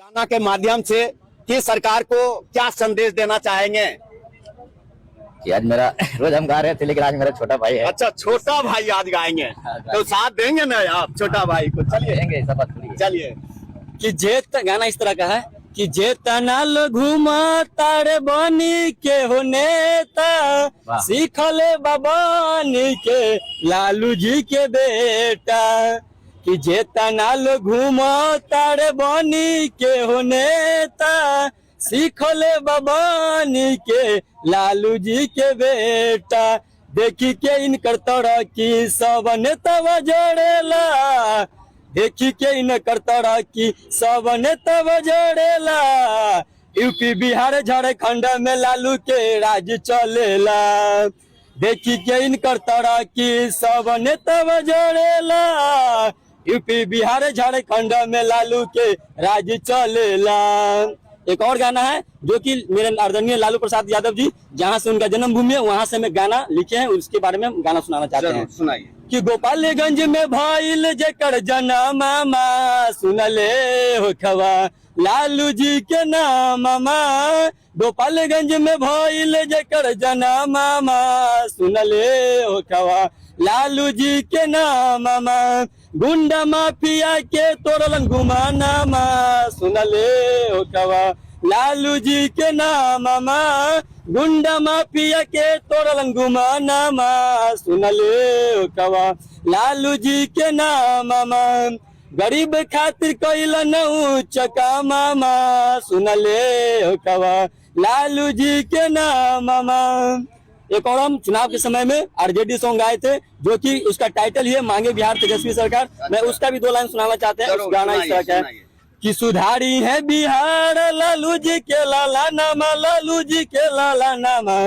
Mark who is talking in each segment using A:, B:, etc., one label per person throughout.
A: गाना के माध्यम से कि सरकार को क्या संदेश देना चाहेंगे?
B: कि आज मेरा रोज हम गा रहे थे लेकिन आज मेरा छोटा भाई है।
A: अच्छा, छोटा भाई आज गाएंगे तो साथ देंगे ना आप छोटा भाई को? चलिए
B: देंगे, सब बात सुनिए।
A: चलिए।
C: कि गाना इस तरह का है कि जेतना लो घुमा तारे बनी के हो नेता, सीखले बाबानी के लालू जी के बेटा। कि जेतना लो घुमा तारे बनी के हो नेता, सीखले बाबानी के लालू जी के बेटा। देखी के इनकर तरह की सब नेता जोड़ेला, देखी के इनकर तरह की सब नेता जोड़ेला। यूपी बिहार झारखंड में लालू के राज चलेला। देखी के इनकर तरह की सब नेता जोड़ेला, यूपी बिहार झारखंड में लालू के राज चलेला। एक और गाना है जो कि मेरे आदरणीय लालू प्रसाद यादव जी, जहां से उनका जन्मभूमि है, वहां से मैं गाना लिखे हैं, उसके बारे में हम गाना सुनाना चाहते हैं।
A: सुनाइए।
C: कि गोपालगंज में भइल जेकर जन्म, सुनले हो खवा लालू जी के नाम। गोपालगंज में भइल जेकर जन्म, सुनले हो खवा लालू जी के नाम। गुंडा माफिया के तोड़लन गुमानामा, सुनले हो खवा लालू जी के नाम। गुंडा माफिया के तोड़लन गुमानामा, सुनले हो खवा लालू जी के नाम। गरीब खातिर कैलन उच्च कामामा, सुनले हो खवा लालू जी के नाम। एक और हम चुनाव के समय में आरजेडी सॉन्ग गाए थे, जो कि उसका टाइटल ही है मांगे बिहार तेजस्वी सरकार। मैं उसका भी 2 लाइन सुनाना चाहते हैं। उस गाना इस तरह का है कि सुधारी है बिहार लालू जी के लाला नामा, लालू जी के लाला नामा।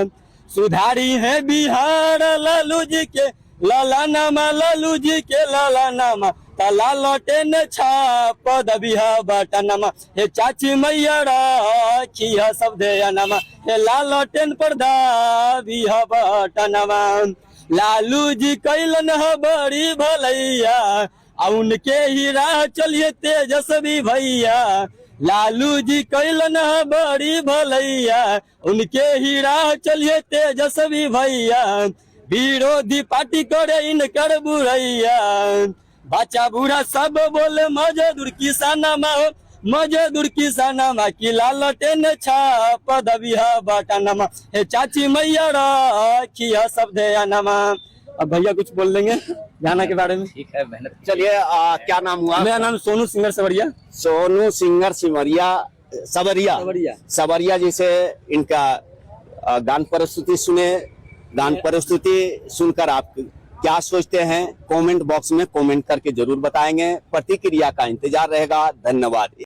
C: सुधारी है बिहार लालू जी के लाला नामा, लालू जी के लाला नामा। तला लौटे न छाप दबिहा बटनमा, हे चाची मैया राखिया सब दे नमा। हे लालटेन पर दाबिहा बटनमा। लालू जी कैलन ह बड़ी भलैया, उनके ही राह चलिए तेजस्वी भैया। लालू जी कैलन ह बड़ी भलैया, उनके ही राह चलिए तेजस्वी भैया। विरोधी पार्टी करे इनकर बुरैया, बच्चा बूढ़ा सब बोले मजदूर किसानमा हो, मजदूर किसानमा। की लालटेन छाप दबिहा बटनमा, हे चाची मैया राखिया सब ध्यानमा। अब भैया कुछ बोल देंगे गाना के बारे में?
B: ठीक है, मेहनत।
A: चलिए, क्या नाम हुआ?
C: मेरा नाम सोनू सिंगर सवरिया।
A: सोनू सिंगर सवरिया। सवरिया जी से इनका गान प्रस्तुति सुने। गान प्रस्तुति सुनकर आप क्या सोचते हैं, कमेंट बॉक्स में कमेंट करके जरूर बताएंगे। प्रतिक्रिया का इंतजार रहेगा। धन्यवाद।